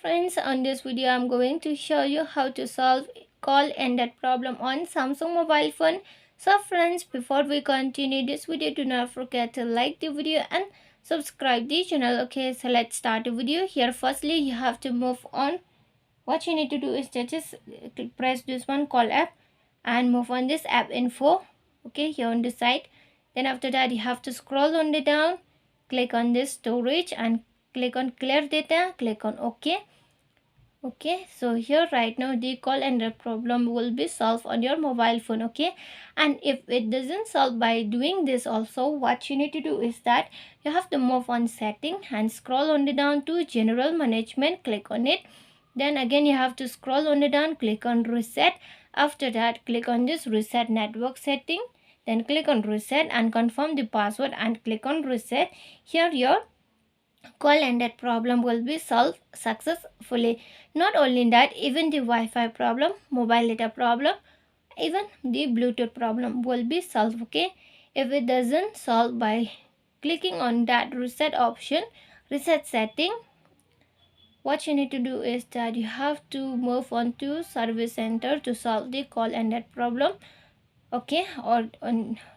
friends, on this video I'm going to show you how to solve call ended problem on Samsung mobile phone. So friends, before we continue this video, do not forget to like the video and subscribe the channel. Okay, so let's start the video. Here firstly you have to move on. What you need to do is just press this one call app and move on this app info. Okay, here on the side. Then after that you have to scroll on the down, click on this storage and click on clear data, click on OK. Okay, so here right now the call ended problem will be solved on your mobile phone. Okay, and if it doesn't solve by doing this also, what you need to do is that you have to move on setting and scroll on the down to general management, click on it. Then again you have to scroll on the down, click on reset. After that click on this reset network setting, then click on reset and confirm the password and click on reset. Here your call ended problem will be solved successfully. Not only that, even the Wi-Fi problem, mobile data problem, even the Bluetooth problem will be solved. Okay, if it doesn't solve by clicking on that reset option, reset setting, what you need to do is that you have to move on to service center to solve the call ended problem. Okay, or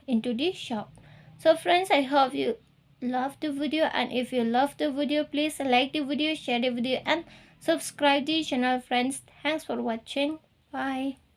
into the shop. So friends, I hope you love the video, and if you love the video, please like the video, share the video and subscribe the channel. Friends, thanks for watching. Bye.